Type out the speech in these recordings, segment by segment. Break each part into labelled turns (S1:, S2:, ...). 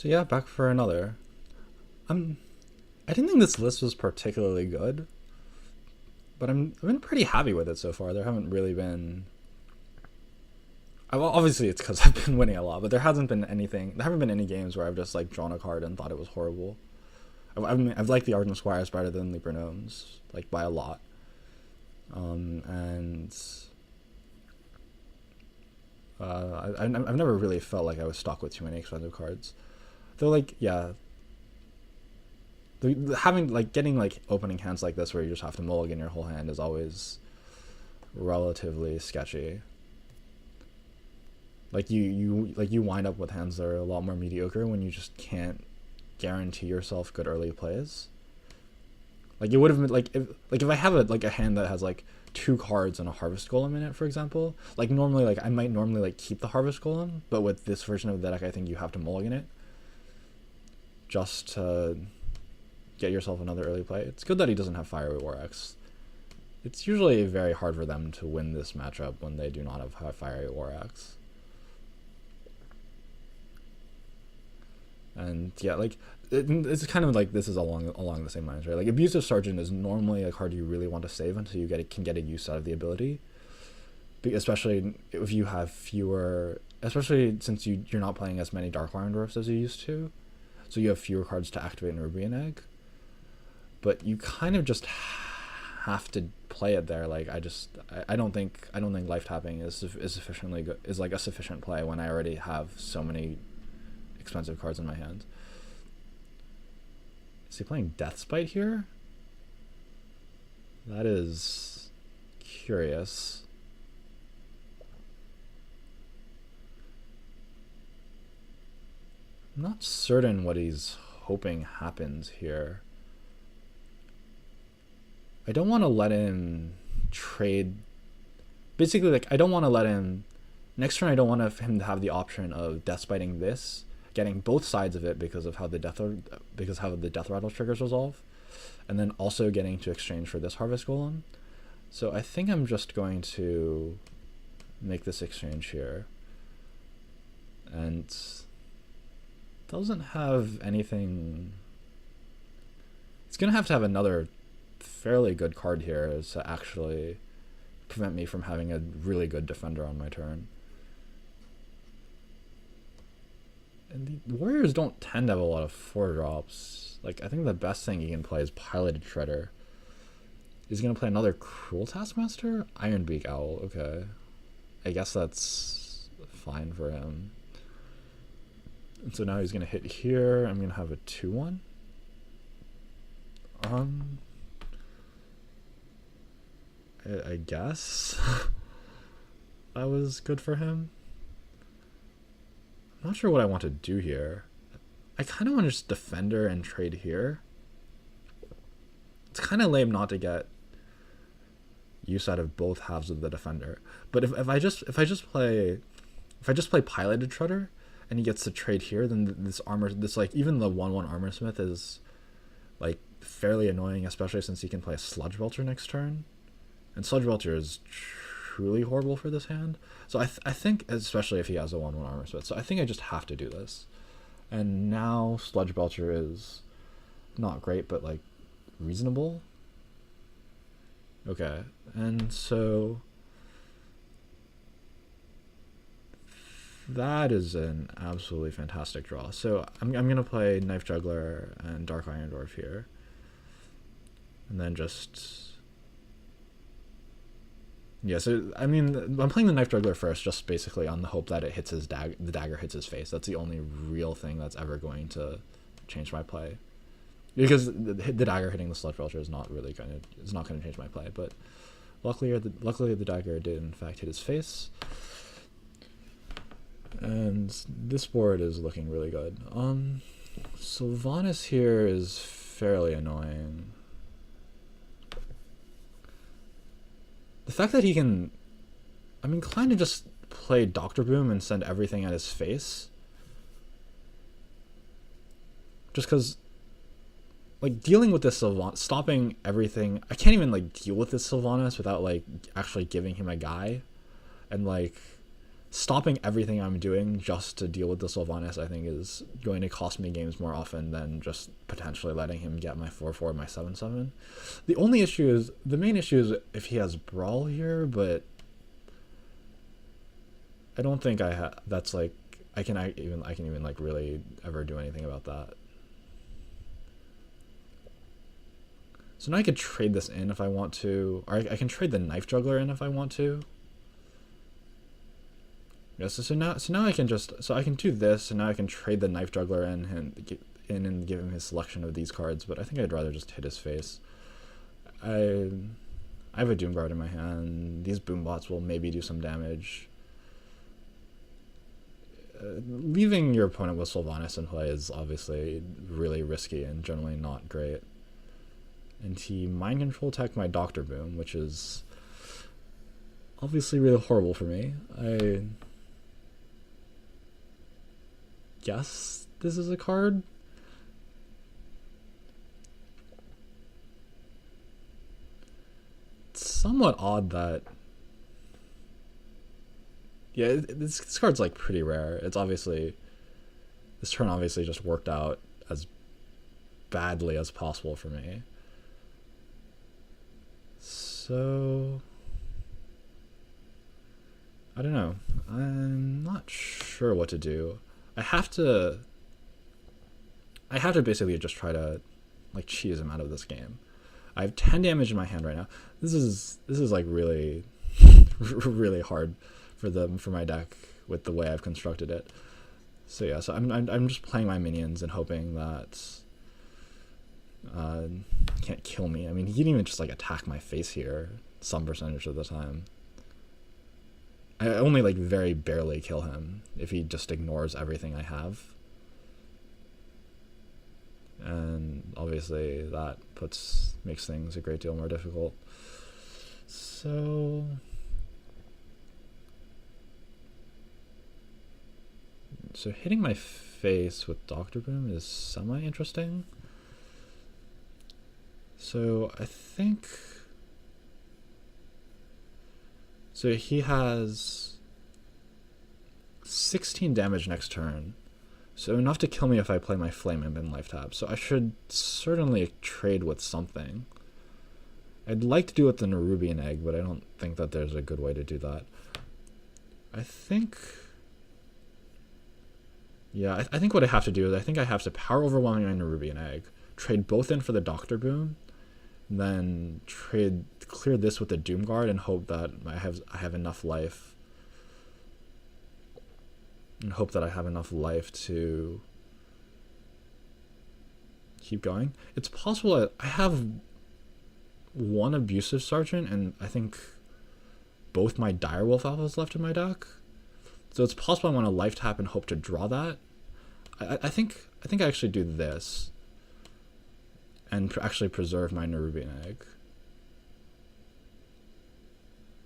S1: So yeah, back for another. I'm. I didn't think this list was particularly good, but I've been pretty happy with it so far. There haven't really been. Well, obviously it's because I've been winning a lot, but there hasn't been anything. There haven't been any games where I've just like drawn a card and thought it was horrible. I've liked the Ardent Squires better than Leaper Gnomes, like by a lot. And I've never really felt like I was stuck with too many expensive cards. Though, like, yeah, having like getting like opening hands like this where you just have to mulligan your whole hand is always relatively sketchy. Like you wind up with hands that are a lot more mediocre when you just can't guarantee yourself good early plays. Like it would have been like if I have a hand that has like two cards and a Harvest Golem in it, for example. Like normally, like I might normally like keep the Harvest Golem, but with this version of the deck, I think you have to mulligan it just to get yourself another early play. It's good that he doesn't have Fiery War Axe. It's usually very hard for them to win this matchup when they do not have Fiery War Axe. And yeah, like it's kind of like this is along the same lines, right? Like Abusive Sergeant is normally a card you really want to save until you can get a use out of the ability, especially if you have fewer, especially since you're not playing as many Dark Iron Dwarfs as you used to, so you have fewer cards to activate in Rubian Egg. But you kind of just have to play it there. Like I don't think Life Tapping is sufficiently good, is like a sufficient play when I already have so many expensive cards in my hand. Is he playing Deathspite here? That is curious. I'm not certain what he's hoping happens here. I don't want to let him trade. Basically, like I don't want to let him. Next turn, I don't want him to have the option of Deathspiting this, getting both sides of it because of how the Death Rattle triggers resolve, and then also getting to exchange for this Harvest Golem. So I think I'm just going to make this exchange here, and doesn't have anything. It's gonna have to have another fairly good card here to actually prevent me from having a really good defender on my turn. And the Warriors don't tend to have a lot of 4-drops. Like, I think the best thing he can play is Piloted Shredder. He's going to play another Cruel Taskmaster? Ironbeak Owl, okay. I guess that's fine for him. And so now he's going to hit here. I'm going to have a 2-1. I guess that was good for him. I'm not sure what I want to do here. I kind of want to just Defender and trade here. It's kind of lame not to get use out of both halves of the Defender. But if I just play Piloted Shredder and he gets to trade here, then this like even the 1/1 Armor Smith is like fairly annoying, especially since he can play a Sludge Belcher next turn. And Sludge Belcher is truly horrible for this hand. So I think, especially if he has a 1/1 Armor Smith, so I think I just have to do this. And now Sludge Belcher is not great, but like reasonable. Okay, and so that is an absolutely fantastic draw. So I'm gonna play Knife Juggler and Dark Iron Dwarf here, and then just. Yeah, so I mean, I'm playing the Knife Juggler first, just basically on the hope that it hits the dagger hits his face. That's the only real thing that's ever going to change my play, because the dagger hitting the Sludge Belcher is not going to change my play. But luckily the dagger did in fact hit his face, and this board is looking really good. Sylvanas here is fairly annoying. The fact that he can, I'm inclined to just play Dr. Boom and send everything at his face. Just because, like, dealing with this Sylvanas, stopping everything, I can't even, like, deal with this Sylvanas without, like, actually giving him a guy. And, like, stopping everything I'm doing just to deal with the Sylvanas, I think, is going to cost me games more often than just potentially letting him get my 4/4, my 7/7. The main issue is if he has Brawl here, but I don't think that's like, I can even like really ever do anything about that. So now I could trade this in if I want to, or I can trade the Knife Juggler in if I want to. Yeah, so now I can I can do this, and now I can trade the Knife Juggler in and give him his selection of these cards, but I think I'd rather just hit his face. I have a Doom Guard in my hand. These Boombots will maybe do some damage. Leaving your opponent with Sylvanas in play is obviously really risky and generally not great. And he Mind Control Tech my Dr. Boom, which is obviously really horrible for me. I guess this is a card. It's somewhat odd that... Yeah, this card's like pretty rare. It's obviously... This turn obviously just worked out as badly as possible for me. So... I don't know. I'm not sure what to do. I have to basically just try to like cheese him out of this game. I have 10 damage in my hand right now. This is like really really hard for my deck with the way I've constructed it. So yeah, so I'm just playing my minions and hoping that can't kill me. I mean, he can even just like attack my face here some percentage of the time. I only like very barely kill him if he just ignores everything I have. And obviously that makes things a great deal more difficult. So hitting my face with Dr. Boom is semi-interesting. So I think... So he has 16 damage next turn. So enough to kill me if I play my Flame Imp and Life Tap. So I should certainly trade with something. I'd like to do it with the Nerubian Egg, but I don't think that there's a good way to do that. I think... Yeah, I think what I have to do is I think I have to Power Overwhelming my Nerubian Egg, trade both in for the Dr. Boom, then clear this with the Doom Guard and hope that I have enough life. And hope that I have enough life to keep going. It's possible I have one Abusive Sergeant and I think both my Direwolf Alphas left in my deck. So it's possible I want to Life Tap and hope to draw that. I think I actually do this and actually preserve my Nerubian Egg.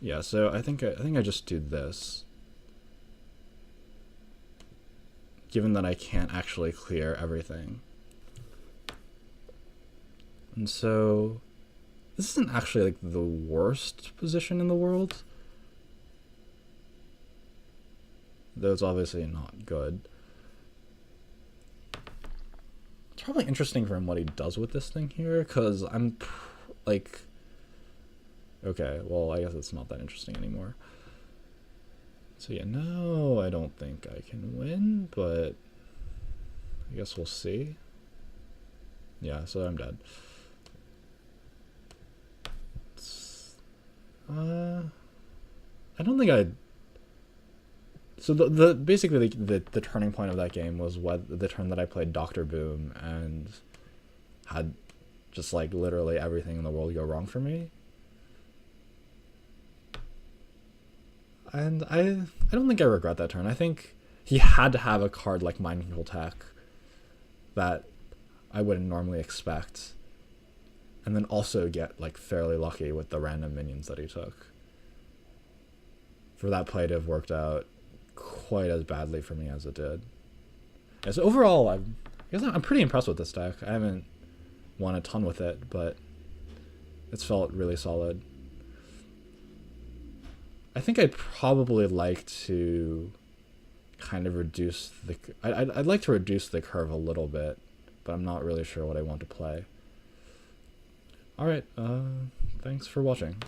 S1: Yeah, so I think I just do this. Given that I can't actually clear everything. And so this isn't actually like the worst position in the world. Though it's obviously not good. It's probably interesting for him what he does with this thing here, because I'm like... Okay, well, I guess it's not that interesting anymore. So yeah, no, I don't think I can win, but I guess we'll see. Yeah, so I'm dead. I don't think I... So basically the turning point of that game was the turn that I played Dr. Boom and had just like literally everything in the world go wrong for me. And I don't think I regret that turn. I think he had to have a card like Mind Control Tech that I wouldn't normally expect. And then also get like fairly lucky with the random minions that he took. For that play to have worked out quite as badly for me as it did. Yeah, so overall, I guess I'm pretty impressed with this deck. I haven't won a ton with it, but it's felt really solid. I think I'd probably like to kind of reduce the... I'd like to reduce the curve a little bit, but I'm not really sure what I want to play. Alright, thanks for watching.